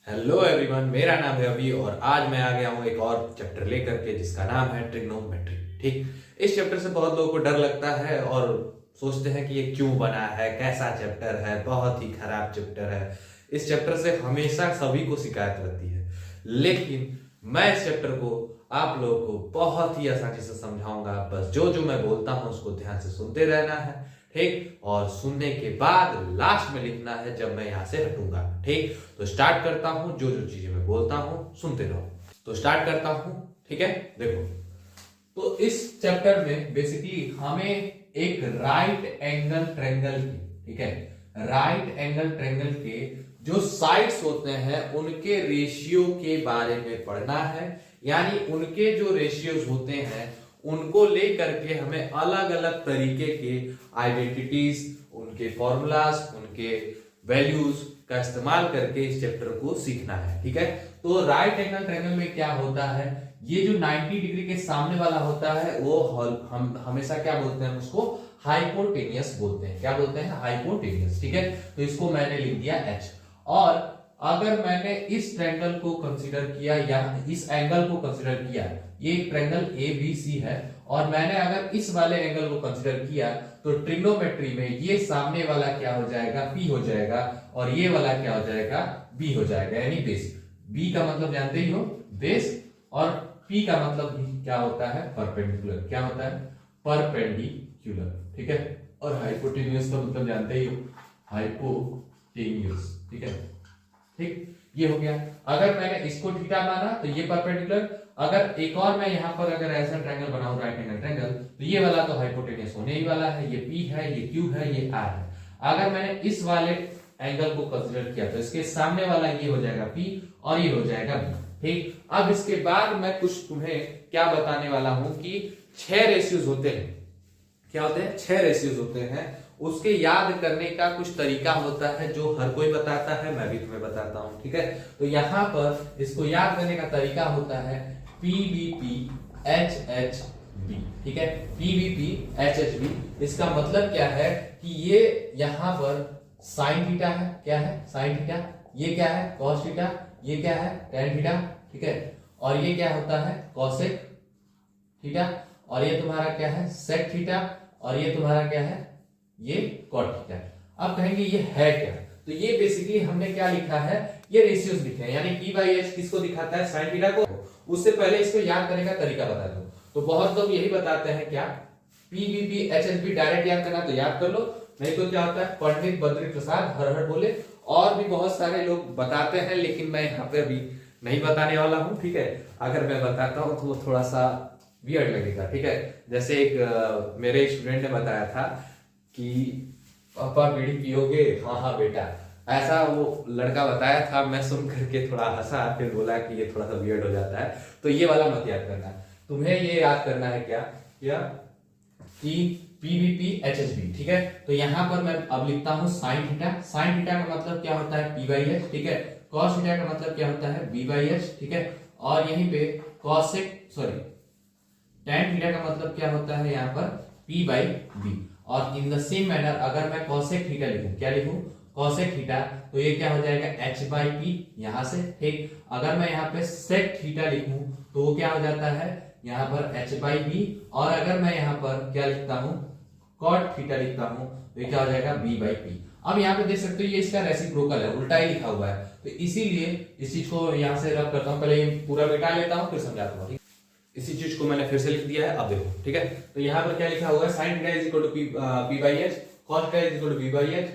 Hello everyone, मेरा नाम है अभी और आज मैं आ गया हूँ एक और चैप्टर लेकर के जिसका नाम है ट्रिग्नोमेट्री। ठीक, इस चैप्टर से बहुत लोगों को डर लगता है और सोचते हैं कि ये क्यों बना है, कैसा चैप्टर है, बहुत ही खराब चैप्टर है। इस चैप्टर से हमेशा सभी को शिकायत रहती है, लेकिन मैं इस चैप्टर को आप लोगों को बहुत ही आसानी से समझाऊंगा। बस जो जो मैं बोलता हूँ उसको ध्यान से सुनते रहना है, ठीक। और सुनने के बाद लास्ट में लिखना है जब मैं यहां से हटूंगा, ठीक। तो स्टार्ट करता हूं, जो जो चीजें मैं बोलता हूं सुनते रहो। तो स्टार्ट करता हूं, ठीक है। देखो, तो इस चैप्टर में बेसिकली हमें एक राइट एंगल ट्रायंगल की, ठीक है, राइट एंगल ट्रायंगल के जो साइड्स होते हैं उनके रेशियो के बारे में पढ़ना है। यानी उनके जो रेशियोज होते हैं उनको लेकर के हमें अलग अलग तरीके के आइडेंटिटीज, उनके फॉर्मूलाज, उनके वैल्यूज का इस्तेमाल करके इस चैप्टर को सीखना है, ठीक है। तो राइट एंगल ट्रायंगल में क्या होता है, ये जो 90 डिग्री के सामने वाला होता है वो हम हमेशा क्या बोलते हैं, उसको हाइपोटेनियस बोलते हैं। क्या बोलते हैं? हाइपोटेनियस, ठीक है। तो इसको मैंने लिख दिया H। और अगर मैंने इस ट्रायंगल को कंसीडर किया या इस एंगल को कंसीडर किया, ये एक ट्रायंगल ABC है, और मैंने अगर इस वाले एंगल को कंसीडर किया तो ट्रिग्नोमेट्री में ये सामने वाला क्या हो जाएगा, P हो जाएगा, और ये वाला क्या हो जाएगा, B हो जाएगा, यानी बेस। B का मतलब जानते ही हो, बेस, और P का मतलब क्या होता है, परपेंडिकुलर। क्या होता है? परपेंडिकुलर, ठीक है। और हाइपोटेन्यूज का मतलब जानते ही हो, हाइपोटेन्यूज, ठीक है। ठीक, ये हो गया। अगर मैंने इसको थीटा माना तो ये परपेंडिकुलर। अगर एक और मैं यहां पर अगर ऐसा ट्रायंगल बनाऊं, राइट एंगल ट्रायंगल, तो ये वाला तो हाइपोटेन्यूस होने ही वाला है। ये P है, ये Q है, ये R है। अगर मैंने इस वाले एंगल को कंसीडर किया तो इसके सामने वाला ये हो जाएगा P और ये हो जाएगा B, ठीक। अब इसके बाद मैं कुछ तुम्हें क्या बताने वाला हूं कि 6 रेशियोज होते हैं। क्या होते हैं? 6 रेशियोज होते हैं। उसके याद करने का कुछ तरीका होता है जो हर कोई बताता है, मैं भी तुम्हें बताता हूं, ठीक है। तो यहां पर इसको याद करने का तरीका होता है PVP HHB, ठीक है। PVP HHB, इसका मतलब क्या है कि ये यहां पर साइन थीटा है। क्या है? Sine theta. ये क्या है? Cos theta. ये क्या है? टेन थीटा, ठीक है। और ये क्या होता है? Cosec theta. और ये तुम्हारा क्या है? Sec theta. और ये तुम्हारा क्या है? ये कॉट थीटा। अब कहेंगे ये है क्या, तो ये बेसिकली हमने क्या लिखा है, ये रेशियोज लिखे हैं। यानी P/H किसको दिखाता है? साइन थीटा को। उससे पहले इसको याद करने का तरीका बता दो। तो बहुत लोग यही बताते हैं, क्या PVP HHB डायरेक्ट याद करना तो याद कर लो, नहीं तो क्या होता है, पंडित बद्री प्रसाद हर हर बोले। और भी बहुत सारे लोग बताते हैं, लेकिन मैं यहाँ पे अभी नहीं बताने वाला हूँ, ठीक है। अगर मैं बताता हूँ तो वो थोड़ा सा वियर्ड लगेगा, ठीक है। जैसे एक मेरे स्टूडेंट ने बताया था कि पापा बीड़ी पियोगे? हाँ हाँ बेटा, ऐसा वो लड़का बताया था। मैं सुन करके थोड़ा हंसा, फिर बोला कि ये थोड़ा सा वियर्ड हो जाता है, तो ये वाला मत याद करना। तुम्हें ये याद करना है क्या कि PVP HHB, ठीक है। तो यहां पर मैं अब लिखता हूं साइन थीटा। साइन थीटा का मतलब क्या होता है? P/H, ठीक है। कॉस थीटा का मतलब क्या होता है? B/H, ठीक है। और यहीं पे टेन थीटा का मतलब क्या होता है यहाँ पर? P/B। और इन द सेम मैनर अगर मैं कॉसेक थीटा लिखूं, क्या लिखूं? कॉसेक थीटा, तो ये क्या हो जाएगा? H/P यहां से, ठीक। अगर मैं यहाँ पे सेक थीटा लिखूं तो वो क्या हो जाता है? यहाँ पर H/B। और अगर मैं यहाँ पर क्या लिखता हूं, कॉट थीटा लिखता हूं, तो ये क्या हो जाएगा? B/P। अब यहाँ पे देख सकते हो ये इसका रेसिप्रोकल है, उल्टा ही लिखा हुआ है, तो इसीलिए इस चीज को यहाँ से रब करता हूँ। पहले ये पूरा मिटा लेता हूँ, फिर समझाता हूँ। इसी चीज को मैंने फिर से लिख दिया है, अब देखो, ठीक है। तो यहाँ पर क्या लिखा हुआ है? Sine theta is equal to P/H, cos theta is equal to B/H,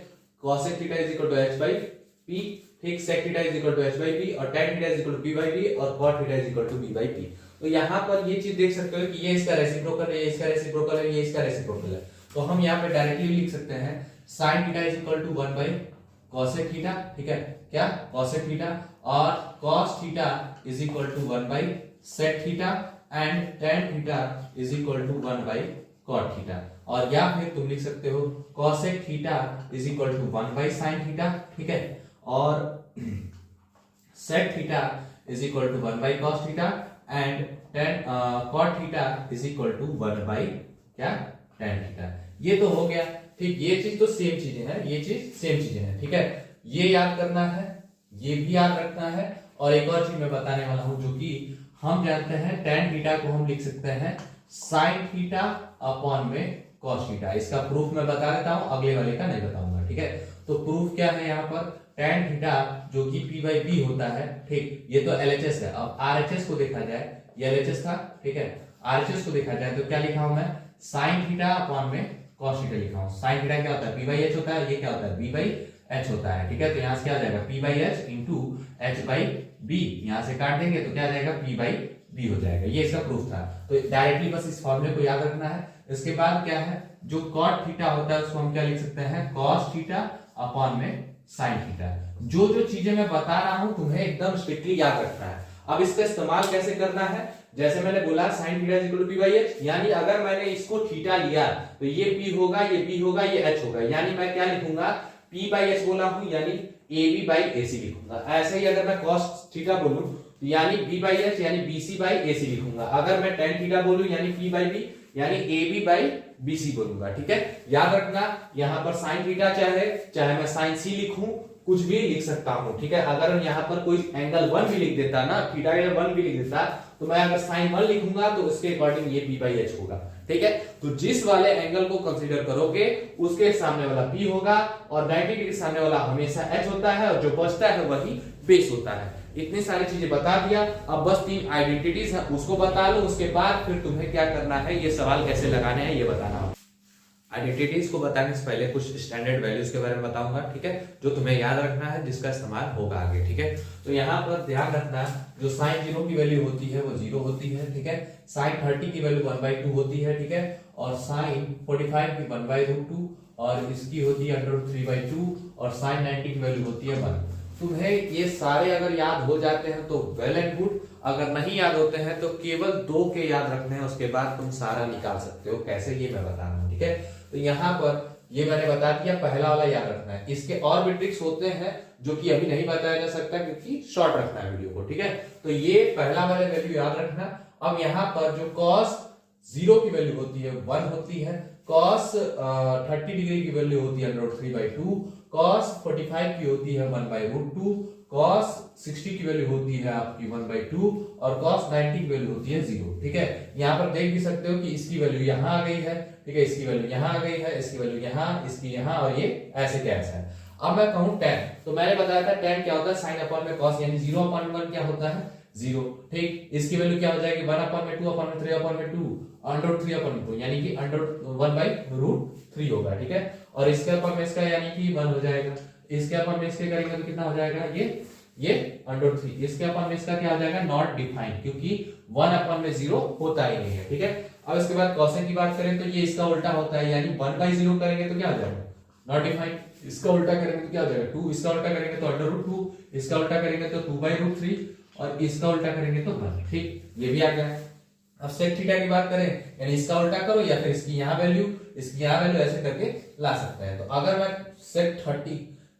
cosec theta is equal to H/P, ठीक। Sec theta is equal to H/P, और tan theta is equal to P/B, और cot theta is equal to B/P। तो यहाँ पर ये चीज देख सकते हो कि ये इसका रेसिप्रोकल है, ये इसका रेसिप्रोकल है, ये इसका रेसिप्रोकल है। तो हम यहाँ पे डायरेक्टली लिख सकते हैं sine theta is equal to 1 by cosec theta, ठीक है। क्या? Cosec theta. और cos theta is equal to 1 by sec theta, and tan theta is equal to 1 by cot theta. और या फिर तुम लिख सकते हो cosec theta is equal to 1 by sin theta, ठीक है। और sec theta is equal to 1 by cos theta, and tan cot theta is equal to 1 by क्या? tan theta. ये तो हो गया, ठीक। ये चीज तो सेम चीजें हैं, ये चीज सेम चीजें हैं, ठीक है। ये याद करना है, ये भी याद रखना है। और एक और चीज मैं बताने वाला हूं, जो कि हम जानते हैं tan थीटा को हम लिख सकते हैं sin थीटा अपॉन में cos थीटा। इसका प्रूफ मैं बता देता हूं, अगले वाले का नहीं बताऊंगा, ठीक है। तो प्रूफ क्या है यहाँ पर, tan थीटा जो कि p बाई बी होता है, ठीक, ये तो LHS है। अब RHS को देखा जाए, ये LHS था, ठीक है, RHS को देखा जाए तो क्या लिखा हूं मैं, sin थीटा अपॉन में cos थीटा लिखा हूं। sin थीटा क्या होता है, p बाई एच होता है, ये क्या होता है, b बाई एच होता है, ठीक है। तो यहाँ से क्या आ जाएगा, p by H into H by B, यहाँ से काट देंगे तो क्या आ जाएगा, p बाई बी हो जाएगा। ये इसका प्रूफ था। तो डायरेक्टली बस इस फॉर्मूले को याद रखना है। इसके बाद क्या है, जो cot थीटा होता है उसको हम क्या लिख सकते हैं, cos थीटा अपॉन में sin थीटा। जो जो चीजें मैं बता रहा हूं तुम्हें एकदम स्ट्रिक्टली याद रखना है। अब इसका इस्तेमाल कैसे करना है, जैसे मैंने बोला sin theta is equal to p by h, यानी अगर मैंने इसको थीटा लिया तो ये p होगा, ये b होगा, ये h होगा, यानी मैं क्या लिखूंगा, p बाई h बोला हूं यानी ab बाई ac लिखूंगा। ऐसे ही अगर मैं cos थीटा बोलूं यानी b बाई h यानी bc बाई ac लिखूंगा। अगर मैं tan थीटा बोलूं यानी p बाई b यानी ab बाई bc बोलूंगा, ठीक है। याद रखना यहाँ पर sin थीटा चाहे मैं sin c लिखूं, कुछ भी लिख सकता हूं, ठीक है। अगर यहाँ पर कोई एंगल 1 भी लिख देता ना, थीटा का 1 भी लिख देता, तो मैं अगर sin 1 लिखूंगा तो उसके अकॉर्डिंग ये p बाई h होगा, ठीक है। तो जिस वाले एंगल को कंसीडर करोगे उसके सामने वाला p होगा, और 90 डिग्री सामने वाला हमेशा h होता है, और जो बचता है वही बेस होता है। इतनी सारी चीजें बता दिया। अब बस 3 आइडेंटिटीज है उसको बता लो, उसके बाद फिर तुम्हें क्या करना है, ये सवाल कैसे लगाने हैं ये बताना होगा। आइडेंटिटीज को बताने से पहले कुछ स्टैंडर्ड वैल्यूज के बारे में बताऊंगा, ठीक है, जो तुम्हें याद रखना है, जिसका इस्तेमाल होगा आगे, ठीक है। तो यहाँ पर ध्यान रखना, जो sin 0 की वैल्यू होती है वो 0 होती है, ठीक है। sin 30 की वैल्यू 1/2 होती है, ठीक है। और sin 45 की 1/√2, और इसकी होती है √3/2, और sin 90 की वैल्यू होती है 1। तुम्हें ये सारे अगर याद हो जाते हैं तो वेल एंड गुड, अगर नहीं याद होते हैं तो केवल 2 के याद रखने हैं, उसके बाद तुम सारा निकाल सकते हो। कैसे, ये मैं बता रहा हूं, ठीक है। तो यहाँ पर ये मैंने बता दिया, पहला वाला याद रखना है। इसके और भी ट्रिक्स होते हैं जो कि अभी नहीं बताया जा सकता क्योंकि शॉर्ट रखना है वीडियो को, ठीक है। तो ये पहला वाला वैल्यू याद रखना। अब यहाँ पर जो cos 0 की वैल्यू होती है 1 होती है, cos 30 डिग्री की वैल्यू होती है √3/2, cos 45 की होती है 1/√2, cos 60 की वैल्यू होती है आपकी 1/2, और cos 90 की वैल्यू होती है 0, ठीक है। यहाँ पर देख भी सकते हो कि इसकी वैल्यू यहाँ आ गई है, ठीक है, इसकी वैल्यू यहाँ आ गई है, इसकी वैल्यू यहाँ, इसकी यहाँ, और ये ऐसे कैसे है। अब मैं कहूँ tan, तो मैंने बताया था tan क्या होता है, sin अपॉन में cos, यानी 0/1 क्या होता है 0, ठीक। इसकी वैल्यू क्या हो जाएगी 1/2, 2/3/2, √3/2, यानी कि √1/√3 होगा, ठीक है। और इसके अपॉन में इसका यानी कि 1 हो जाएगा, इसके अपॉन में इसके करेंगे तो कितना हो जाएगा, ये √3, इसके अपॉन में इसका क्या हो जाएगा, नॉट डिफाइंड, क्योंकि 1/0 होता ही नहीं है, ठीक है। अब इसके बाद cosine की बात करें तो ये इसका उल्टा होता है, यानी 1/0 करेंगे तो क्या हो जाएगा, नॉट डिफाइंड। इसका उल्टा करेंगे तो क्या हो जाएगा 2, इसका उल्टा करेंगे तो √2, इसका उल्टा करेंगे तो 2/√3, और इसका उल्टा करेंगे तो 1, ठीक, ये भी आ गया। अब sec थीटा की बात करें, यानी इसका उल्टा करो या फिर इसकी यहाँ वैल्यू, इसकी यहाँ वैल्यू, ऐसे करके ला सकते हैं। तो अगर मैं sec 30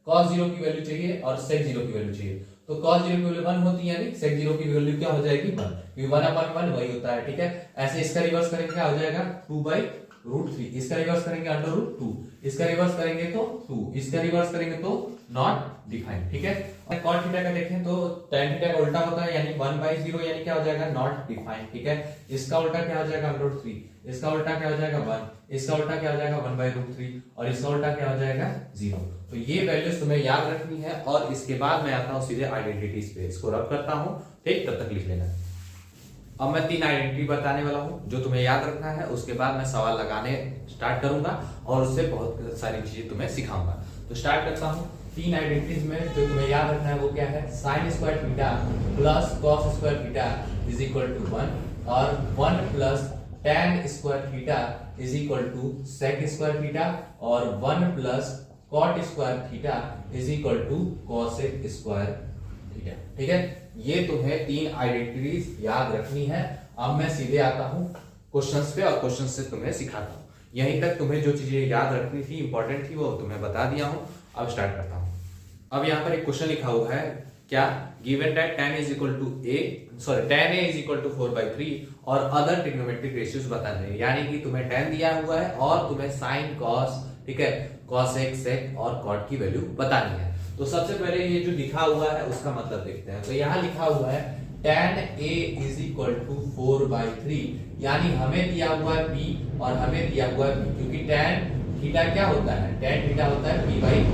cos 0 की वैल्यू चाहिए और sec 0 की वैल्यू चाहिए, तो cos 0 की वैल्यू 1 होती है, यानी sec 0 की वैल्यू क्या हो जाएगी 1, क्योंकि 1/1 वही होता है, ठीक है। ऐसे इसका रिवर्स करेंगे क्या हो जाएगा 2/√3, इसका रिवर्स करेंगे √2, इसका रिवर्स करेंगे तो 2, इसका रिवर्स करेंगे तो नॉट डिफाइंड, ठीक है। और cot थीटा का देखें तो tan थीटा का उल्टा होता है, यानी 1/0, यानी क्या हो जाएगा नॉट डिफाइंड, ठीक है। इसका उल्टा क्या हो जाएगा √3, इसका उल्टा क्या हो जाएगा 1, इसका उल्टा क्या हो जाएगा 1/√3, और इसका उल्टा क्या हो जाएगा 0। तो ये वैल्यूज तुम्हें याद रखनी है, और इसके बाद मैं आता हूं सीधे आइडेंटिटीज पे, इसको रब करता हूं, ठीक, तब तक लिख लेना। अब मैं 3 आइडेंटिटी बताने वाला हूं जो तुम्हें याद रखना है, उसके बाद मैं सवाल लगाने स्टार्ट करूंगा और उससे बहुत सारी चीजें तुम्हें सिखाऊंगा। तो स्टार्ट करता हूं। 3 आइडेंटिटीज में जो तुम्हें याद रखना है वो क्या है, sin square theta plus cos square theta is equal to 1, और 1 plus tan square theta is equal to sec square theta, और 1 plus cot square theta is equal to cosec square theta, ठीक है। ये तुम्हें 3 आइडेंटिटीज याद रखनी है। अब मैं सीधे आता हूं क्वेश्चंस पे, और क्वेश्चन से तुम्हें सिखाता हूं। यहीं तक तुम्हें जो चीजें याद रखनी थी, इंपॉर्टेंट थी, वो तुम्हें बता दिया हूं। अब स्टार्ट करता हूं। अब यहाँ पर एक क्वेश्चन लिखा हुआ है, क्या, given that tan is equal to tan a is equal to 4/3 और अदर ट्रिग्नोमेट्रिक रेशियोज बताने हैं, यानी कि तुम्हें tan दिया हुआ है और तुम्हें sin cos, ठीक है, कॉसेक, सेक और कॉट की वैल्यू बतानी है। तो सबसे पहले ये जो लिखा हुआ है उसका मतलब देखते हैं। तो यहाँ लिखा हुआ है tan a is equal to 4/3, यानी हमें दिया हुआ है p और हमें दिया हुआ है p, क्योंकि tan थीटा क्या होता है, tan थीटा होता है p/3।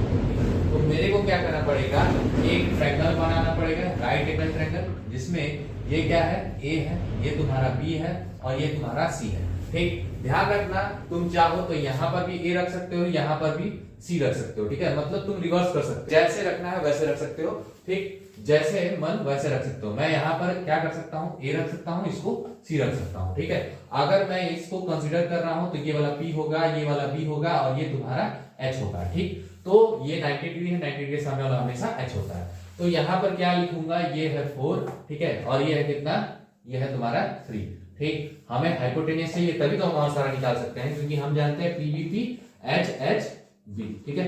तो मेरे को क्या करना पड़ेगा, एक ट्रायंगल बनाना पड़ेगा, राइट एंगल ट्रायंगल, जिसमें ये क्या है, a है, ये तुम्हारा b है और ये तुम्हारा c है। ठीक, ध्यान रखना, तुम चाहो तो यहाँ पर भी a रख सकते हो, यहाँ पर भी c रख सकते हो। ठीक है, मतलब तुम रिवर्स कर सकते हो, जैसे रखना है वैसे रख सकते हो। ठीक, जैसे मन वैसे रख सकते हो। मैं यहाँ पर क्या कर सकता हूँ, a रख सकता हूँ, इसको c रख सकता हूँ। ठीक है, अगर मैं इसको कंसीडर कर रहा हूँ तो ये वाला p होगा, ये वाला b होगा और ये तुम्हारा h होगा। ठीक, तो ये 90 डिग्री है, 90 डिग्री के सामने वाला हमेशा h होता है। तो यहाँ पर क्या लिखूंगा, ये है 4, ठीक है, और ये है कितना, ये है तुम्हारा 3। ठीक, हमें हाइपोटेनियस चाहिए तभी तो हम और सारा निकाल सकते हैं, क्योंकि हम जानते हैं PVP HHB। ठीक है,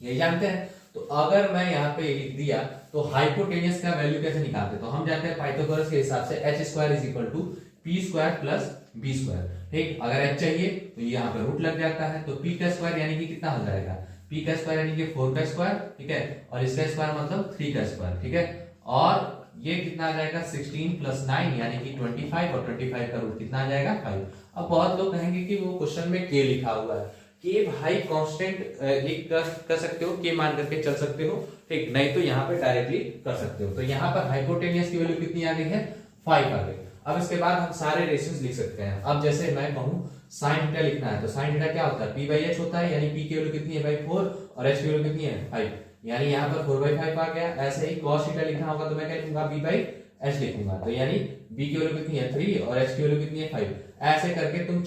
ये जानते हैं। तो अगर मैं यहाँ पे लिख दिया तो हाइपोटेनियस का वैल्यू कैसे निकालते, तो हम जानते हैं पाइथागोरस के हिसाब से h² is equal to p² plus b²। ठीक, अगर h चाहिए तो यहाँ पे रूट लग जाता है, तो p का स्क्वायर यानी कि कितना हो जाएगा, p का स्क्वायर यानी कि 4 का स्क्वायर, ठीक है, और इसका स्क्वायर मतलब 3 का स्क्वायर। ठीक है, और ये कितना आ जाएगा 16 प्लस 9 यानी कि 25, और 25 का रूट कितना आ जाएगा 5। अब बहुत लोग कहेंगे कि वो क्वेश्चन में k लिखा हुआ है, के भाई कांस्टेंट एक कर सकते हो, के मान करके चल सकते हो। ठीक, नहीं तो यहाँ पे डायरेक्टली कर सकते हो। तो यहाँ पर हाइपोटेनियस की वैल्यू कितनी आ गई है, 5 आ गई। अब इसके बाद हम सारे रेशियोज लिख सकते हैं। अब जैसे मैं कहूँ sin थीटा लिखना है, तो sin थीटा क्या होता है, p/h होता है, यानी p की वैल्यू कितनी है भाई 4 और h की वैल्यू कितनी है 5, यानी यहाँ पर 4/5 आ गया। ऐसे ही cos थीटा लिखना होगा तो मैं क्या लिखूंगा, b/h लिखूंगा, तो यानी b की वैल्यू कितनी है 3 और h की वैल्यू कितनी है 5। ऐसे करके तुम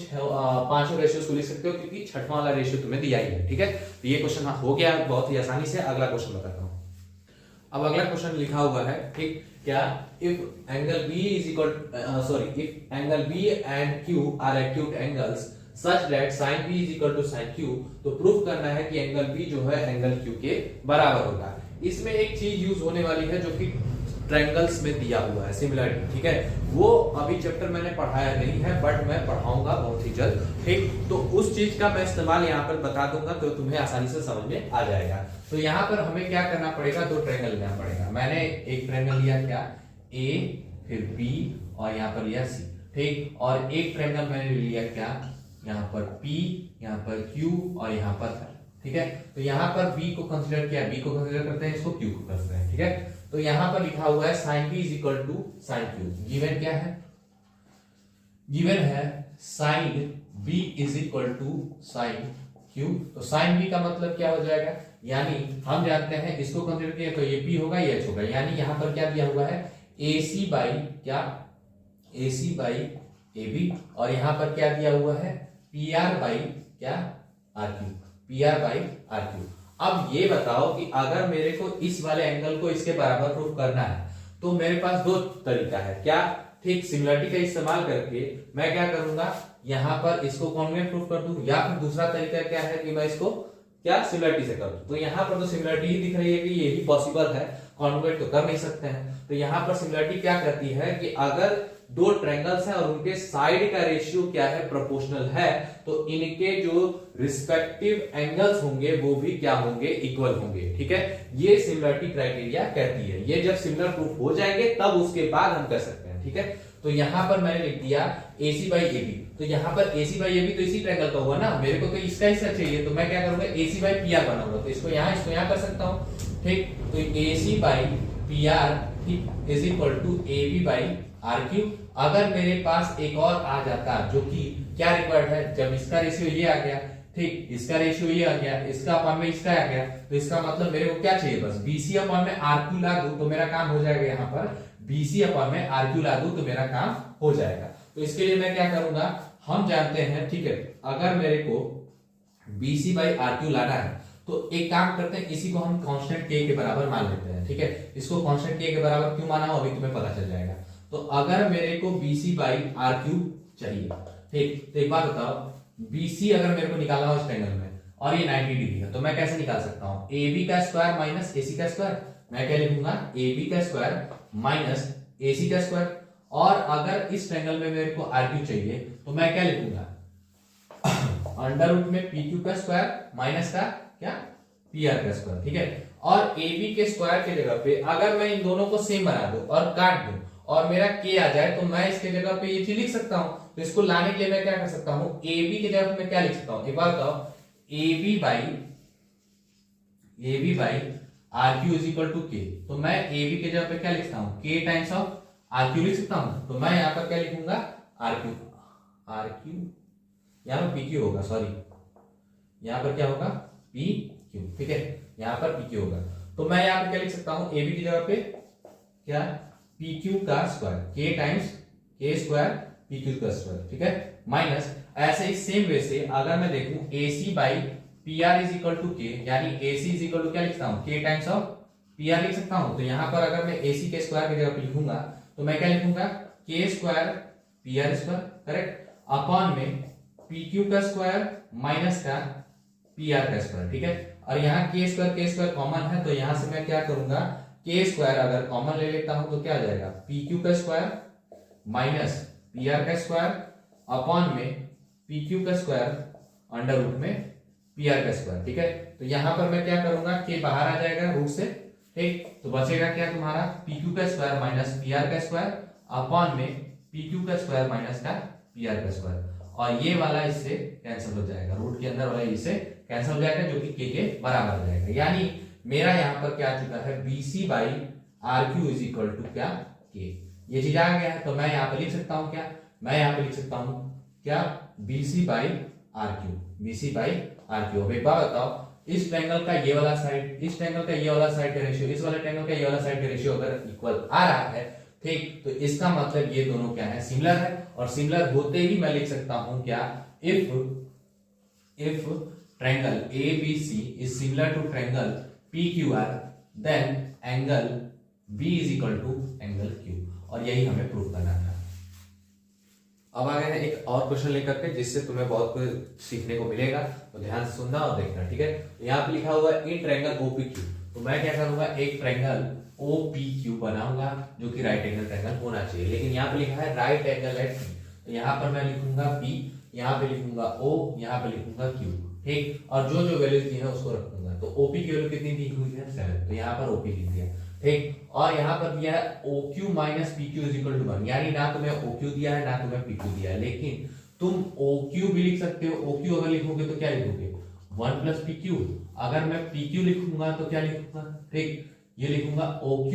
पांचों रेशियोज को लिख सकते हो, क्योंकि छठवां वाला रेशियो तुम्हें दिया ही है। ठीक है, तो ये क्वेश्चन हो गया बहुत ही आसानी से। अगला क्वेश्चन बताता हूँ। अब अगला क्वेश्चन लिखा हुआ है, ठीक, क्या, if angle B is equal if angle B and Q are acute angles such that sin B is equal to sin Q, तो प्रूफ करना है कि एंगल B जो है एंगल Q के बराबर होगा। इसमें एक चीज यूज होने वाली है जो कि ट्रायंगल्स में दिया हुआ है, सिमिलरिटी। ठीक है, वो अभी चैप्टर मैंने पढ़ाया नहीं है, बट मैं पढ़ाऊंगा बहुत ही जल्द। ठीक, तो उस चीज का मैं इस्तेमाल यहाँ पर बता दूंगा, तो तुम्हें आसानी से समझ में आ जाएगा। तो यहाँ पर हमें क्या करना पड़ेगा, दो ट्रायंगल लेना पड़ेगा। मैंने एक ट्रायंगल लिया क्या, A, फिर B और यहाँ पर लिया C। ठीक, और एक ट्रायंगल मैंने लिया क्या, यहाँ पर P, यहाँ पर Q और यहाँ पर R। ठीक है, तो यहाँ पर B को कंसीडर किया, B को कंसीडर करते हैं, इसको Q को करते हैं। ठीक है, तो यहाँ पर लिखा हुआ है sin B is equal to sin Q। Given क्या है, गिवन है sin B is equal to sin Q। तो sin B का मतलब क्या हो जाएगा, यानी हम जानते हैं इसको कंसीडर किया तो ये P होगा, ये H होगा, यानी यहाँ पर क्या दिया हुआ है AC बाई क्या, AC बाई AB, और यहाँ पर क्या दिया हुआ है PR बाई क्या RQ, PR बाई RQ। अब ये बताओ कि अगर मेरे को इस वाले एंगल को इसके बराबर प्रूफ करना है तो मेरे पास दो तरीका है, क्या, ठीक, सिमिलरिटी का इस्तेमाल करके मैं क्या करूंगा, यहाँ पर इसको कॉन्वेंट प्रूफ कर दूं, या फिर दूसरा तरीका क्या है कि मैं इसको क्या सिमिलरिटी से कर दूं। तो यहाँ पर तो सिमिलरिटी ही दिख रही है कि यही पॉसिबल है, कॉन्वेंट तो कर नहीं सकते हैं। तो यहाँ पर सिमिलरिटी क्या कहती है कि अगर दो ट्रायंगल्स हैं और उनके साइड का रेशियो क्या है, प्रोपोर्शनल है, तो इनके जो रिस्पेक्टिव एंगल्स होंगे वो भी क्या होंगे, इक्वल होंगे। ठीक है, ये सिमिलरिटी क्राइटेरिया कहती है। ये जब सिमिलर प्रूफ हो जाएंगे तब उसके बाद हम कर सकते हैं। ठीक है, तो यहाँ पर मैंने लिख दिया AC बाई AB, तो यहाँ पर AC बाई AB तो इसी ट्रायंगल का हुआ ना, मेरे को तो इसका हिस्सा चाहिए, तो मैं क्या करूंगा AC बाई PR बनाऊंगा, तो इसको यहाँ कर सकता हूँ। ठीक, तो AC by PR is equal to AB by RQ। अगर मेरे पास एक और आ जाता जो कि क्या रिक्वायर्ड है, जब इसका रेशियो ये आ गया, ठीक, इसका रेशियो ये आ गया, इसका अपॉन में इसका आ गया, तो इसका मतलब मेरे को क्या चाहिए, बस BC अपॉन में RQ ला दूं तो मेरा काम हो जाएगा। यहाँ पर BC अपॉन में RQ ला दूं तो मेरा काम हो जाएगा। तो इसके लिए मैं क्या करूंगा, हम जानते हैं, ठीक है, अगर मेरे को BC बाई RQ लाना है तो एक काम करते हैं, इसी को हम कांस्टेंट K के बराबर मान लेते हैं। ठीक है, इसको कांस्टेंट K के बराबर क्यों माना हो अभी तुम्हें पता चल जाएगा। तो अगर मेरे को BC बाई RQ चाहिए, ठीक, तो एक बात बताओ, BC अगर मेरे को निकालना हो इस ट्रायंगल में और ये 90 डिग्री है, तो मैं कैसे निकाल सकता हूँ, AB का स्क्वायर माइनस AC का स्क्वायर। मैं क्या लिखूंगा, AB का स्क्वायर माइनस AC का स्क्वायर। और अगर इस ट्रायंगल में मेरे को RQ चाहिए तो मैं क्या लिखूंगा अंडर रूट में पी क्यू का स्क्वायर माइनस का क्या पी आर का स्क्वायर, ठीक है। और ए बी के स्क्वायर की जगह पे अगर मैं इन दोनों को सेम बना दूं और काट दूं और मेरा के आ जाए तो मैं इसके जगह पे ये चीज लिख सकता हूं। तो इसको लाने के लिए मैं क्या कर सकता हूं, ए बी की जगह पे मैं क्या लिख सकता हूं, एक बार बताओ, A B by R Q is equal to K. तो मैं ए बी की जगह पे क्या लिखता हूं, के टाइम्स ऑफ आर क्यू लिख सकता हूं। तो मैं यहां पर क्या लिखूंगा, आर क्यू यहां पर पी क्यू होगा, सॉरी यहां पर क्या होगा पी क्यू, ठीक है, यहां पर पी क्यू होगा। तो मैं यहां पर क्या लिख सकता हूं, ए बी की जगह पे क्या पी क्यू का स्क्वायर, के टाइम्स के स्क्वायर पी क्यू का स्क्वायर, ठीक है, माइनस ऐसे ही सेम वे से अगर मैं देखूं A C by P R is equal to K, यानी A C is equal to क्या लिखता हूं, के टाइम्स ऑफ पी आर लिख सकता हूं। तो यहां पर अगर मैं ए सी के स्क्वायर की जगह पे लिखूंगा तो मैं क्या लिखूंगा, के square P R square, correct, upon में पी क्यू का स्क्वायर माइनस का पी आर का स्क्वायर, ठीक है। और यहाँ के स्क्वायर कॉमन है तो यहां से मैं क्या करूंगा, के स्क्वायर अगर कॉमन ले लेता हूं तो क्या आ जाएगा, पी क्यू का स्क्वायर माइनस पी आर का स्क्वायर अपॉन में पी क्यू का स्क्वायर अंडर रूट में पी आर का स्क्वायर, ठीक है। तो यहां पर मैं क्या करूंगा, के बाहर आ जाएगा रूट से, ठीक, तो बचेगा क्या तुम्हारा पी क्यू का स्क्वायर माइनस पी आर का स्क्वायर अपॉन में पी क्यू का स्क्वायर माइनस का पी आर का स्क्वायर। और ये वाला इससे कैंसिल हो जाएगा, रूट के अंदर वाला इससे कैंसिल हो जाएगा जो कि के बराबर हो जाएगा। यानी मेरा यहाँ पर क्या आ चुका है, B C by R Q is equal to क्या के, ये चीज आ गया है। तो मैं यहाँ पे लिख सकता हूँ क्या, मैं यहाँ पे लिख सकता हूँ क्या, B C by R Q, B C by R Q. अब एक बात बताओ, इस ट्रायंगल का ये वाला साइड, इस ट्रायंगल का ये वाला साइड का रेशियो, इस वाले ट्रायंगल का ये वाला साइड का रेशियो अगर इक्वल आ रहा है, ठीक, तो इसका मतलब ये दोनों क्या है, सिमिलर है। और सिमिलर होते ही मैं लिख सकता हूं क्या, if triangle ABC is similar to triangle PQR then angle B is equal to angle Q, और यही हमें प्रूव करना था। अब आ गए हैं एक और क्वेश्चन लेकर के जिससे तुम्हें बहुत कुछ सीखने को मिलेगा, तो ध्यान से सुनना और देखना, ठीक है। यहाँ पे लिखा हुआ है इन ट्रायंगल OPQ, तो मैं क्या करूंगा, एक ट्रायंगल OPQ बनाऊंगा जो कि राइट एंगल ट्रायंगल होना चाहिए। लेकिन यहाँ पे लिखा है राइट एंगल एट P, तो यहाँ पर मैं लिखूंगा P, यहाँ पे लिखूंगा O, यहाँ पे लिखूंगा Q, ठीक, और जो जो वैल्यूज दी है उसको रखूंगा। तो OP की वैल्यू कितनी दी हुई है 7, तो यहाँ पर OP लिख दिया, ठीक। और यहाँ पर दिया है OQ minus PQ is equal to 1, यानी ना तुम्हें OQ दिया है ना तुम्हें PQ दिया है, लेकिन तुम OQ भी लिख सकते हो। OQ अगर लिखोगे तो क्या लिखोगे, 1 प्लस PQ। अगर मैं PQ लिखूंगा तो क्या लिखूंगा, ठीक, ये लिखूंगा OQ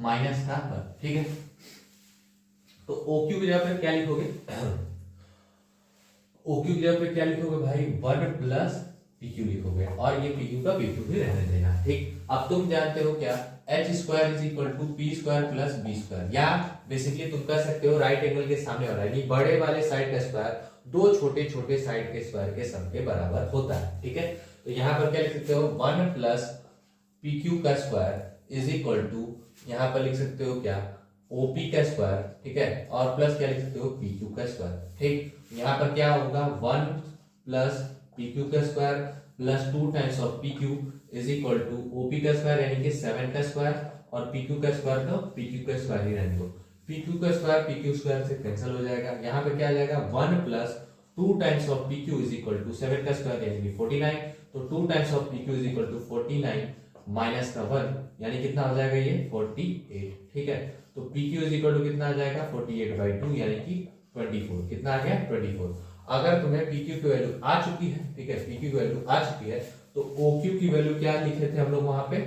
माइनस का 1, ठीक है। तो OQ की जगह पे क्या लिखोगे, OQ की जगह पे क्या लिखोगे भाई, 1 प्लस PQ लिखोगे, और ये PQ का PQ भी रहने देना, ठीक। अब तुम जानते हो क्या, h square is equal to P square plus B square, या बेसिकली तुम कह सकते हो राइट एंगल के सामने वाला, यानी बड़े वाले साइड का स्क्वायर दो छोटे छोटे साइड के स्क्वायर के सम के बराबर होता है, ठीक है। तो यहाँ पर क्या लिख सकते हो, 1 प्लस PQ का स्क्वायर इज इक्वल टू, यहाँ पर लिख सकते हो क्या, OP का स्क्वायर, ठीक है, और प्लस क्या लिख सकते हो, PQ का स्क्वायर, ठीक। यहाँ पर क्या होगा, 1 प्लस PQ का square plus 2 times of PQ is equal to OP का स्क्वायर यानी कि 7 का स्क्वायर, और PQ का स्क्वायर तो PQ का स्क्वायर ही रहने दो। PQ का स्क्वायर PQ स्क्वायर से कैंसिल हो जाएगा। यहाँ पे क्या आ जाएगा, 1 plus 2 times of PQ is equal to 7 का स्क्वायर यानी कि 49, तो 2 times of PQ is equal to 49 minus का 1 यानी कितना हो जाएगा, ये 48, ठीक है। तो PQ इज इक्वल टू कितना आ जाएगा, 48/2 यानी कि 24, कितना आ गया 24। अगर तुम्हें PQ की वैल्यू आ चुकी है, ठीक है, PQ की वैल्यू आ चुकी है, तो OQ की वैल्यू क्या लिखे थे हम लोग वहां पे,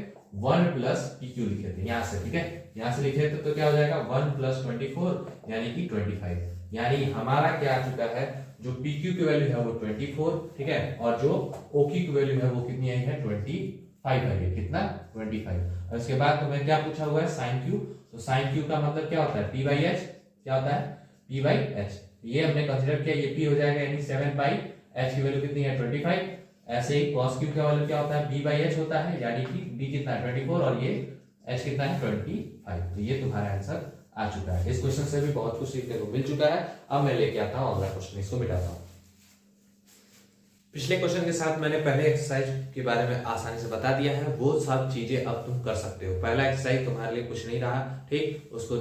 1 प्लस PQ लिखे थे यहाँ से, ठीक है, यहाँ से लिखे थे, तो क्या हो जाएगा 1 प्लस 24 यानी कि 25, यानी हमारा क्या आ चुका है, जो PQ की वैल्यू है वो 24, ठीक है, और जो OQ की वैल्यू है वो कितनी आई है, 25 है, कितना 25। और इसके बाद तुम्हें क्या पूछा हुआ है, साइन Q, तो साइन Q का मतलब क्या होता है, P/H, क्या होता है P/H, ये हमने कंसीडर किया, ये P हो जाएगा यानी 7 पाई, H की वैल्यू कितनी है 25। ऐसे ही cos Q का वैल्यू क्या होता है, B/H होता है, यानी कि B कितना है 24 और ये H कितना है 25। तो ये तुम्हारा आंसर आ चुका है। इस क्वेश्चन से भी बहुत कुछ सीखने को मिल चुका है। अब मैं लेके आता हूँ अगला क्वेश्चन, इसको मिटाता हूँ। पिछले क्वेश्चन के साथ मैंने पहले एक्सरसाइज के बारे में आसानी से बता दिया है, वो सब चीजें अब तुम कर सकते हो। पहला एक्सरसाइज तुम्हारे लिए कुछ नहीं रहा, ठीक, उसको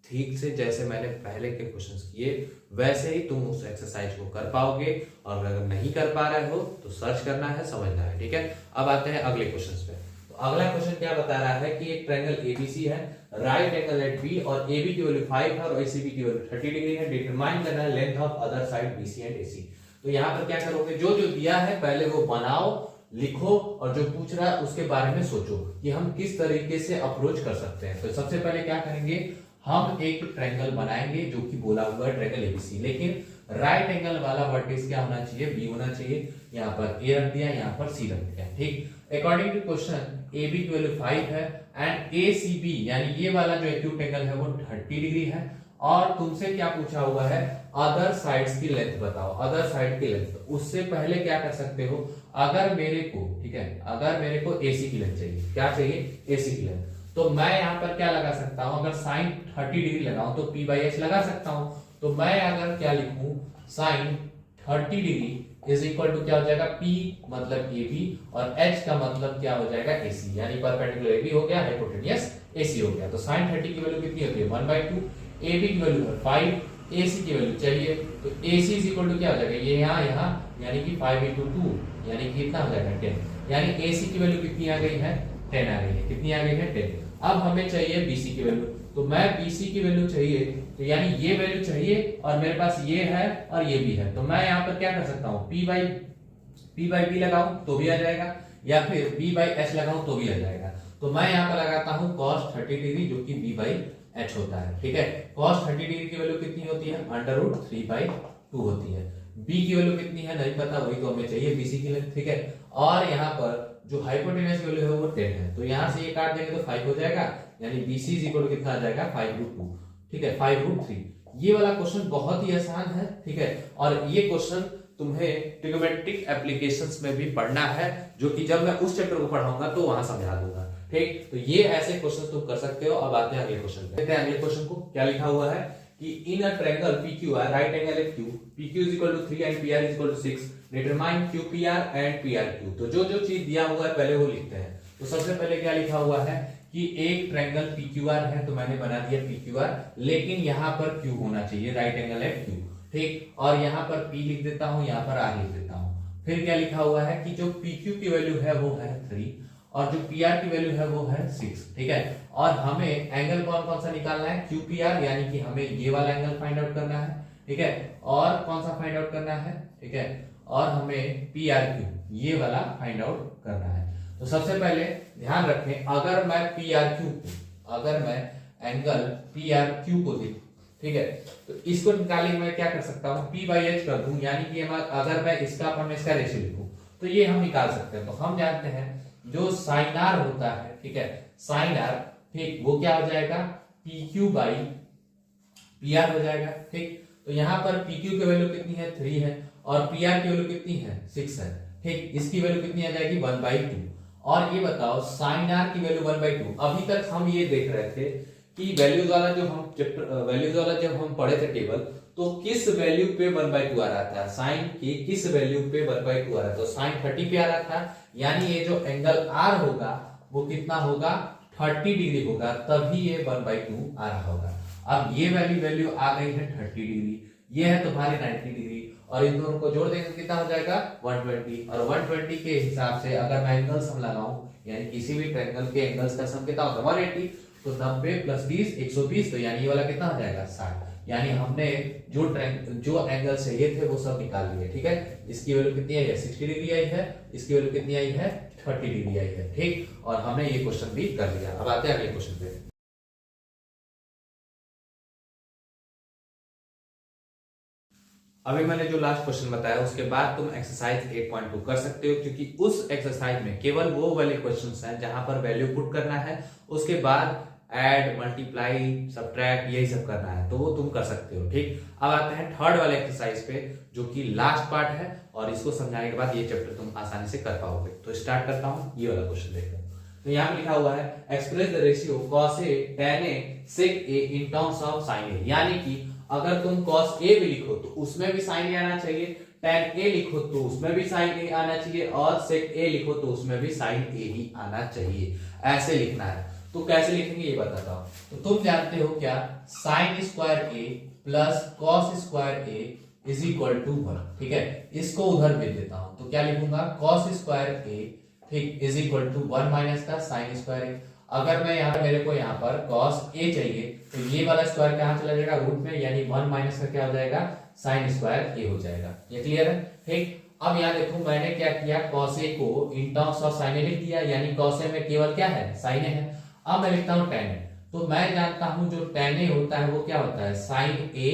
ठीक से जैसे मैंने पहले के क्वेश्चंस किए वैसे ही तुम उस एक्सरसाइज को कर पाओगे, और अगर नहीं कर पा रहे हो तो सर्च करना है, समझना है, ठीक है। अब आते हैं अगले क्वेश्चंस पे। तो अगला क्वेश्चन क्या बता रहा है कि एक ट्रायंगल एबीसी है, राइट एंगल एट बी, और एबी की वैल्यू 5 है और एसीबी की वैल्यू 30 डिग्री है। डिटरमाइन करना है length of other side BC and AC. तो यहाँ पर क्या करोगे, जो जो दिया है पहले वो बनाओ, लिखो, और जो पूछ रहा है उसके बारे में सोचो कि हम किस तरीके से अप्रोच कर सकते हैं। तो सबसे पहले क्या करेंगे, हम एक ट्रायंगल बनाएंगे जो कि बोला हुआ है ट्रायंगल एबीसी, लेकिन राइट एंगल वाला वर्टेक्स क्या होना चाहिए, बी होना चाहिए। यहाँ पर ए रख दिया, यहाँ पर सी रख दिया, ठीक। According to question A B की वैल्यू 5 है एंड ए सी बी यानी ये वाला जो एक्यूट एंगल है वो 30 डिग्री है, और तुमसे क्या पूछा हुआ है, अदर साइड्स की लेंथ बताओ, अदर साइड की लेंथ। उससे पहले क्या कर सकते हो, अगर मेरे को, ठीक है, अगर मेरे को एसी की लेंथ चाहिए, क्या चाहिए, एसी की लेंथ, तो मैं यहाँ पर क्या लगा सकता हूं, अगर साइन 30 डिग्री लगाऊं तो p बाई एच लगा सकता हूं। तो मैं अगर क्या लिखूं, sine 30 degree is equal to क्या हो जाएगा, p मतलब ए बी और h का मतलब क्या हो जाएगा, AC, यानी परपेंडिकुलर ए बी हो गया, हाइपोटेनियस AC हो गया। तो साइन 30 की वैल्यू कितनी होती है, 1/2, AB की वैल्यू है 5, AC की वैल्यू चाहिए, तो AC इज इक्वल टू क्या हो जाएगा, ये यहाँ यानी कि 5/2 यानी कि कितना हो जाएगा 10, यानी AC की वैल्यू कितनी आ गई है, 10 आ गई है। कितनी आ गई है, 10। अब हमें चाहिए BC की वैल्यू, तो मैं BC की वैल्यू चाहिए, तो यानी ये वैल्यू चाहिए और मेरे पास ये है और ये भी है, तो मैं यहाँ पर क्या कर सकता हूँ, P बाई B लगाऊं तो भी आ जाएगा, या फिर B बाई H लगाऊं तो भी आ जाएगा। तो मैं यहाँ पर लगाता हूँ cos 30 डिग्री जो कि B बाई H होता है, ठीक है। cos 30 डिग्री की वैल्यू कितनी होती है, √3/2 होती है। B की वैल्यू कितनी है नहीं पता, वही तो हमें चाहिए BC की लेंथ, ठीक है। और यहाँ पर जो हाइपोटेनस वैल्यू है वो 10 है, तो यहाँ से ये काट देंगे तो 5 हो जाएगा, यानी BC इज इक्वल टू कितना आ जाएगा, 5/2, ठीक है, 5√3। ये वाला क्वेश्चन बहुत ही आसान है, ठीक है, और ये क्वेश्चन तुम्हें ट्रिग्नोमेट्रिक एप्लीकेशंस में भी पढ़ना है, जो कि जब मैं उस चैप्टर को पढ़ाऊंगा तो वहां समझा दूंगा, ठीक। तो ये ऐसे क्वेश्चन तुम कर सकते हो। अब आते हैं अगले क्वेश्चन पे। अगले क्वेश्चन को क्या लिखा हुआ है कि in a triangle PQR, right angle at Q, PQ is equal to 3 and PR is equal to 6, determine QPR and PRQ। तो जो जो चीज दिया हुआ है पहले वो लिखते हैं। तो सबसे पहले क्या लिखा हुआ है कि एक ट्रायंगल PQR है, तो मैंने बना दिया PQR, लेकिन यहाँ पर Q होना चाहिए, राइट एंगल एट Q, ठीक। और यहाँ पर P लिख देता हूँ, यहाँ पर R लिख देता हूँ। फिर क्या लिखा हुआ है कि जो PQ की वैल्यू है वो है 3 और जो PR की वैल्यू है वो है 6, ठीक है। और हमें एंगल कौन कौन सा निकालना है, QPR, यानी कि हमें ये वाला एंगल फाइंड आउट करना है, ठीक है। और कौन सा फाइंड आउट करना है, ठीक है, और हमें PRQ ये वाला फाइंड आउट करना है। तो सबसे पहले ध्यान रखें, अगर मैं PRQ को, अगर मैं एंगल PRQ को देखूं, ठीक है, तो इसको निकालने में क्या कर सकता हूं, P बाई H कर दूं, यानी कि अगर मैं इसका अपन इसका रेशियो लिखूं तो ये हम निकाल सकते हैं। तो हम जानते हैं जो साइन आर होता है, ठीक है, साइन आर, ठीक, वो क्या हो जाएगा, PQ बाई PR हो जाएगा, ठीक। तो यहाँ पर PQ की वैल्यू कितनी है, 3 है, और PR की वैल्यू कितनी है, 6 है, ठीक। इसकी वैल्यू कितनी आ जाएगी, 1/2। और ये बताओ साइन आर की वैल्यू 1/2। अभी तक हम ये देख रहे थे कि वैल्यूज वाला जो हम वैल्यूज वाला जब हम पढ़े थे टेबल, तो किस वैल्यू पे 1/2 आ रहा था, साइन की किस वैल्यू पे 1/2 आ रहा था, तो साइन 30 पे आ रहा था, यानी ये जो एंगल R होगा वो कितना होगा, 30 डिग्री होगा, तभी ये 1/2 आ रहा होगा। अब ये वैल्यू आ गई है 30 डिग्री, ये है तुम्हारी 90 डिग्री, और इन दोनों को जोड़ देंगे कितना हो जाएगा, 120। और 120 के हिसाब से अगर मैं एंगल्स हम लगाऊं, यानी किसी भी ट्रायंगल के एंगल्स का सम कितना होता है, 180, तो 90 + 20 120, तो यानी ये वाला कितना हो जाएगा, 60। यानी हमने जो एंगल चाहिए थे वो सब निकाल लिए, ठीक है। इसकी वैल्यू कितनी आई है, 60 डिग्री आई है, इसकी वैल्यू कितनी आई है, 30 डिग्री आई है, ठीक। और हमने ये क्वेश्चन भी कर लिया। अब आते हैं अगले क्वेश्चन पे। अभी मैंने जो लास्ट क्वेश्चन बताया उसके बाद तुम एक्सरसाइज 8.2 कर सकते हो, क्योंकि उस एक्सरसाइज में केवल वो वाले क्वेश्चंस हैं जहां पर वैल्यू पुट करना है, उसके बाद ऐड, मल्टीप्लाई, सब्ट्रैक्ट, यही सब करना है, तो वो तुम कर सकते हो, ठीक। अब आते हैं थर्ड वाले एक्सरसाइज पे, जो कि लास्ट पार्ट है, और इसको समझाने के बाद ये चैप्टर तुम आसानी से कर पाओगे। तो स्टार्ट करता हूं, ये वाला क्वेश्चन देखो। तो यहाँ लिखा हुआ है express the ratio cos A tan A sec A in terms of sin A, यानी कि अगर तुम cos A भी लिखो तो उसमें भी sin A आना चाहिए, tan A लिखो तो उसमें भी sin A आना चाहिए, और sec A लिखो तो उसमें भी sin A ही आना चाहिए, ऐसे लिखना है। तो कैसे लिखेंगे ये बताता हूं। तो तुम जानते हो क्या, sine square A plus cos square A is equal to 1, ठीक है। इसको उधर भेज देता हूं, तो क्या लिखूंगा, कॉस स्क्वायर ए, ठीक, इज इक्वल टू 1 माइनस का साइन स्क्वायर ए। अगर मैं यहाँ मेरे को यहाँ पर कॉस ए चाहिए, तो ये वाला स्क्वायर कहाँ चला जाएगा, रूट में, यानी 1 माइनस का क्या हो जाएगा, साइन स्क्वायर ए हो जाएगा। ये क्लियर है, ठीक। अब यहाँ देखो मैंने क्या किया, कॉस ए को इन टर्म्स ऑफ साइन ए लिख दिया, यानी कॉस ए में केवल क्या है, साइन ए है। अब मैं लिखता हूँ टेन ए, तो मैं जानता हूं जो टेन ए होता है वो क्या होता है, साइन ए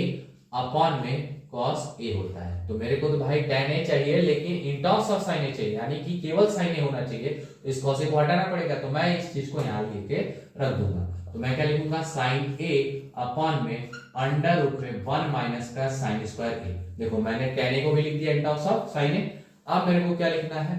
अपॉन में कॉस ए होता है। तो मेरे को तो भाई टेन ए चाहिए, लेकिन इन टर्म्स ऑफ साइन ए चाहिए, यानी कि केवल साइन ए होना चाहिए, तो इस कॉस ए को हटाना पड़ेगा। तो मैं इस चीज को यहाँ लेके रख दूंगा, तो मैं क्या लिखूंगा, साइन ए अपॉन में अंडर रूट में 1 माइनस का साइन स्क्वायर ए। देखो मैंने टेन ए को भी लिख दिया इन टर्म्स ऑफ साइन ए। अब मेरे को क्या लिखना है,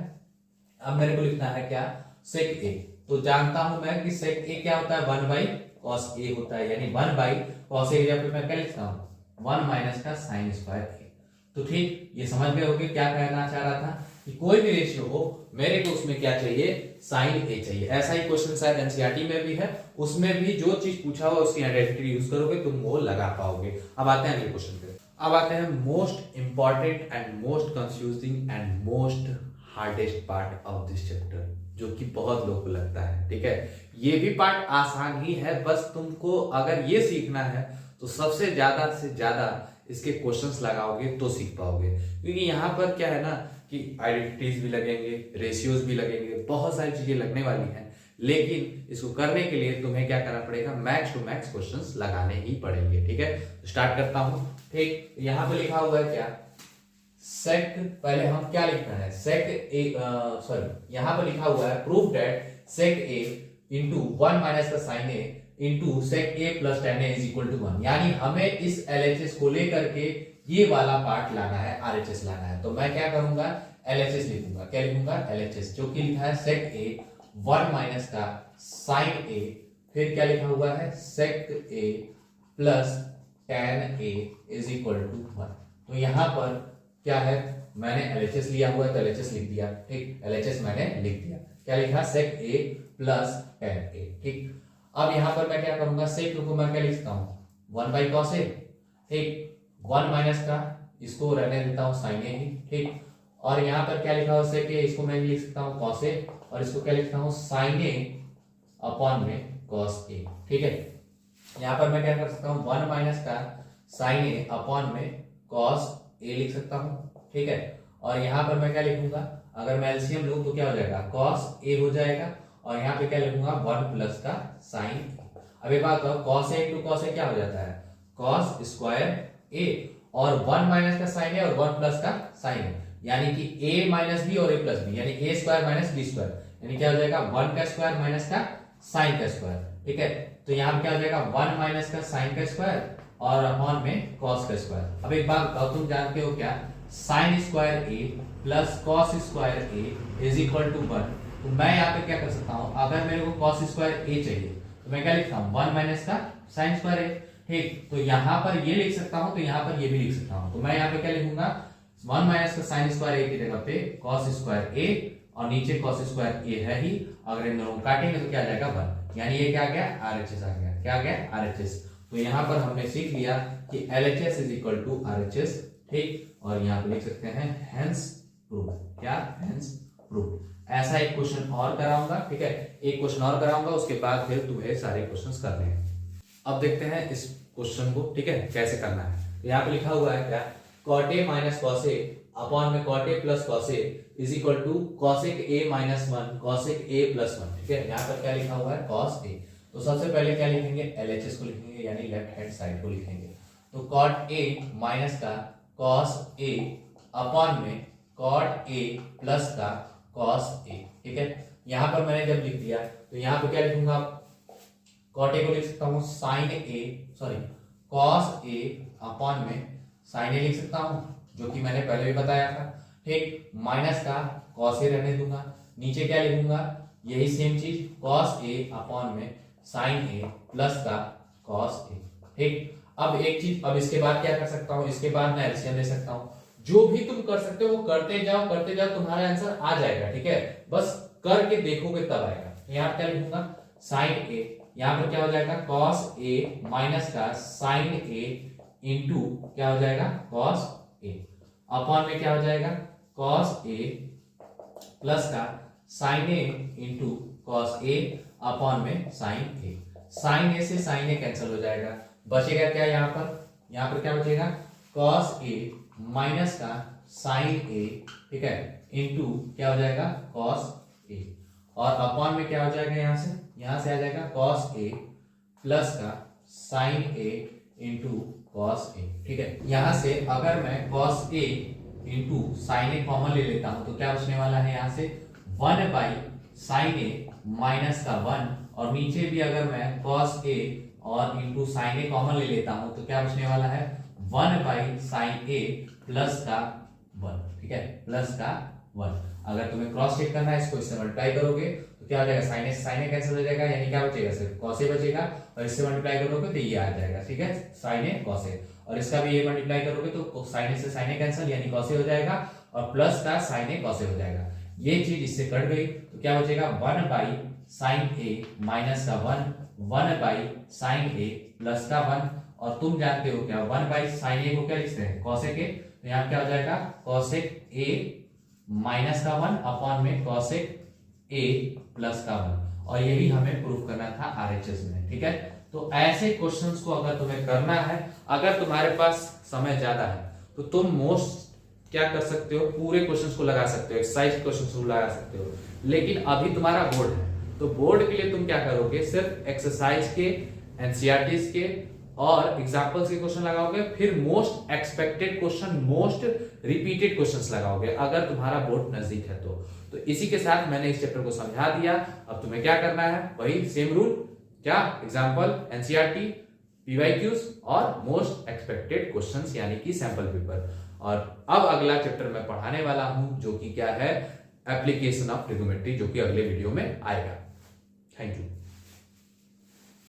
अब मेरे को लिखना है क्या, सेक ए। तो जानता हूं मैं कि सेक ए क्या होता है, 1 बाई कॉस ए होता है, यानी 1 बाई कॉस ए जब मैं क्या लिखता हूं, 1 माइनस का साइन स्क्वायर ए। तो ठीक, ये समझ गए होगे क्या कहना चाह रहा था, कि कोई भी रेशियो हो मेरे को उसमें क्या चाहिए, साइन ए चाहिए। ऐसा ही क्वेश्चन शायद एनसीईआरटी में भी है, उसमें भी जो चीज पूछा हुआ उसकी आइडेंटिटी यूज करोगे तुम वो लगा पाओगे। अब आते हैं अगले क्वेश्चन पे। अब आते हैं most important and most confusing and most hardest part of this chapter, जो कि बहुत लोग को लगता है, ठीक है। ये भी पार्ट आसान ही है, बस तुमको अगर ये सीखना है तो सबसे ज्यादा से ज्यादा इसके क्वेश्चंस लगाओगे तो सीख पाओगे। क्योंकि यहाँ पर क्या है ना कि आइडेंटिटीज भी लगेंगे, रेशियोज भी लगेंगे, बहुत सारी चीजें लगने वाली हैं, लेकिन इसको करने के लिए तुम्हें क्या करना पड़ेगा, मैक्स टू मैक्स क्वेश्चंस लगाने ही पड़ेंगे, ठीक है। तो स्टार्ट करता हूं, ठीक। यहाँ पे लिखा हुआ है क्या, सेक, पहले हम क्या लिखना है, सेक ए, सॉरी यहाँ पे लिखा हुआ है proof that sec A into 1 minus का sine A into sec A plus tan A is equal to 1। यानी हमें इस एलएचएस को लेकर के ये वाला पार्ट लाना है, आरएचएस लाना है। तो मैं क्या करूंगा, एलएचएस लिखूंगा, क्या लिखूंगा, एलएचएस, जो कि लिखा है सेक ए 1 माइनस का साइन ए, फिर क्या लिखा हुआ है, sec A plus tan A is equal to 1। तो यहाँ पर क्या है, मैंने एलएचएस लिया हुआ है तो एलएचएस लिख दिया, ठीक, एलएचएस मैंने लिख दिया, क्या लिखा, सेक ए प्लस टेन ए, ठीक। अब यहां पर मैं क्या करूंगा, सेक को मैं क्या लिखता हूं, 1 बाई कॉस ए, ठीक, 1 माइनस का, इसको रहने देता हूं साइन ए ही, ठीक। और यहां पर क्या लिखा हुआ, सेक ए, इसको मैं लिख सकता हूं कॉस ए, और इसको क्या लिखता हूं, साइन ए अपॉन में कॉस ए, ठीक है। यहां पर मैं क्या कर सकता हूं, 1 माइनस का साइन ए अपॉन में कॉस ए लिख सकता हूं, ठीक है। और यहां पर मैं क्या लिखूंगा, अगर मैं एलसीएम लूं तो क्या हो जाएगा, कॉस ए हो जाएगा, और यहाँ पे क्या लिखूंगा, 1 प्लस का साइन। अब एक बात बताओ, cos A to cos A क्या हो जाता है, कॉस स्क्वायर ए, और 1 माइनस का साइन है और 1 प्लस का साइन है, यानी कि a माइनस बी और a प्लस बी, यानी a square minus B square, यानी क्या हो जाएगा, 1 का स्क्वायर माइनस का साइन का स्क्वायर, ठीक है। तो यहाँ पे क्या हो जाएगा, 1 माइनस का साइन का स्क्वायर और अपॉन में कॉस का स्क्वायर। अब एक बात बताओ, तुम जानते हो क्या, sine square A plus cos square A is equal to 1। तो मैं यहाँ पे क्या कर सकता हूँ, अगर मेरे को कॉस स्क्वायर ए चाहिए तो मैं क्या लिखता हूँ, 1 माइनस का साइन स्क्वायर ए, ठीक। तो यहाँ पर ये लिख सकता हूँ, तो यहाँ पर ये भी लिख सकता हूँ। तो मैं यहाँ पे क्या लिखूंगा, 1 माइनस का साइन स्क्वायर ए की जगह पे कॉस स्क्वायर ए, और नीचे कॉस स्क्वायर ए है ही, अगर इन दोनों को काटेंगे तो क्या आ जाएगा, 1, यानी ये क्या आ गया, आरएचएस आ गया, क्या आ गया, आरएचएस। तो यहाँ पर हमने सीख लिया कि LHS is equal to RHS, ठीक। और यहाँ पे लिख सकते हैं हेंस प्रूफ, क्या, हेंस प्रूफ। ऐसा एक क्वेश्चन और कराऊंगा, ठीक है, एक क्वेश्चन और कराऊंगा, उसके बाद फिर तुम्हें सारे क्वेश्चंस करने हैं। अब देखते हैं इस क्वेश्चन को, ठीक है, कैसे करना है। तो यहाँ पे लिखा हुआ है क्या, cot A minus cos A upon में cot A plus cos A is equal to cosec A minus 1 cosec A plus 1, ठीक है। यहाँ पर क्या लिखा हुआ है, कॉस ए। तो सबसे पहले क्या लिखेंगे, एलएचएस को लिखेंगे, यानी लेफ्ट हैंड साइड को लिखेंगे। तो कॉट ए माइनस का कॉस ए अपॉन में कॉट ए प्लस का कॉस ए, ठीक है। यहां पर मैंने जब लिख दिया तो यहां पे क्या लिखूंगा, कॉट ए को लिख सकता हूं sign A, sorry cos A upon में साइन ए लिख सकता हूं, जो कि मैंने पहले भी बताया था, ठीक। माइनस का कॉस ए रहने दूंगा, नीचे क्या लिखूंगा, यही सेम चीज, कॉस ए अपॉन में साइन ए प्लस का कॉस ए, ठीक। अब एक चीज, अब इसके बाद क्या कर सकता हूं, इसके बाद मैं एलसीएम ले सकता हूं। जो भी तुम कर सकते हो वो करते जाओ तुम्हारा आंसर आ जाएगा, ठीक है। बस करके देखोगे तब आएगा। यहाँ क्या लिखूंगा, साइन ए, यहां पर क्या हो जाएगा कॉस ए माइनस का साइन ए इंटू क्या हो जाएगा कॉस ए, अपॉन में क्या हो जाएगा कॉस ए प्लस का sine A into cos A upon में साइन ए। साइन ए से साइन ए कैंसिल हो जाएगा, बचेगा क्या यहाँ पर क्या बचेगा कॉस ए माइनस का साइन ए, ठीक है, इंटू क्या हो जाएगा कॉस ए, और अपॉन में क्या हो जाएगा यहाँ से आ जाएगा कॉस ए प्लस का sine A into cos A, ठीक है। यहां से अगर मैं cos A into sine A common ले लेता हूं तो क्या बचने वाला है यहाँ से 1 बाई साइन ए माइनस का 1, और नीचे भी अगर मैं कॉस ए और इंटू साइन ए कॉमन ले लेता हूं तो क्या बचने वाला है 1 बाई साइन ए प्लस का 1, ठीक है, प्लस का 1। अगर तुम्हें क्रॉस चेक करना है इसको इससे मल्टीप्लाई करोगे तो क्या हो जाएगा साइन ए कैंसिल हो जाएगा, यानी क्या बचेगा सिर्फ कॉस ए बचेगा, और इससे मल्टीप्लाई करोगे तो ये आ जाएगा, ठीक है, साइन ए कॉस ए, और इसका भी ये मल्टीप्लाई करोगे तो साइन ए से साइन ए कैंसिल यानी कॉस ए हो जाएगा, और प्लस का साइन ए कॉस ए हो जाएगा। ये चीज इससे कट गई तो क्या बचेगा 1 बाई साइन ए माइनस का 1 बाई साइन ए प्लस का 1, और तुम जानते हो क्या 1 बाई साइन ए को क्या लिखते हैं कॉसेक ए, तो यहाँ क्या हो जाएगा कॉसेक ए माइनस का 1 अपॉन में कॉसेक ए प्लस का 1, और यही हमें प्रूफ करना था आरएचएस में, ठीक है। तो ऐसे क्वेश्चंस को अगर तुम्हें करना है, अगर तुम्हारे पास समय ज्यादा है तो तुम मोस्ट क्या कर सकते हो पूरे क्वेश्चंस को लगा सकते हो, एक्सरसाइज क्वेश्चंस को लगा सकते हो, लेकिन अभी तुम्हारा बोर्ड है तो बोर्ड के लिए तुम क्या करोगे सिर्फ एक्सरसाइज के, एनसीईआरटीज के और एग्जांपल्स के क्वेश्चन लगाओगे, फिर most expected question, most repeated questions लगाओगे अगर तुम्हारा बोर्ड नजदीक है तो इसी के साथ मैंने इस चैप्टर को समझा दिया। अब तुम्हें क्या करना है वही सेम रूल, क्या एग्जांपल, एनसीईआरटी, पीवाईक्यूज और मोस्ट एक्सपेक्टेड क्वेश्चंस यानी कि सैंपल पेपर। और अब अगला चैप्टर मैं पढ़ाने वाला हूं जो कि क्या है एप्लीकेशन ऑफ ट्रिग्नोमेट्री, जो कि अगले वीडियो में आएगा। Thank you.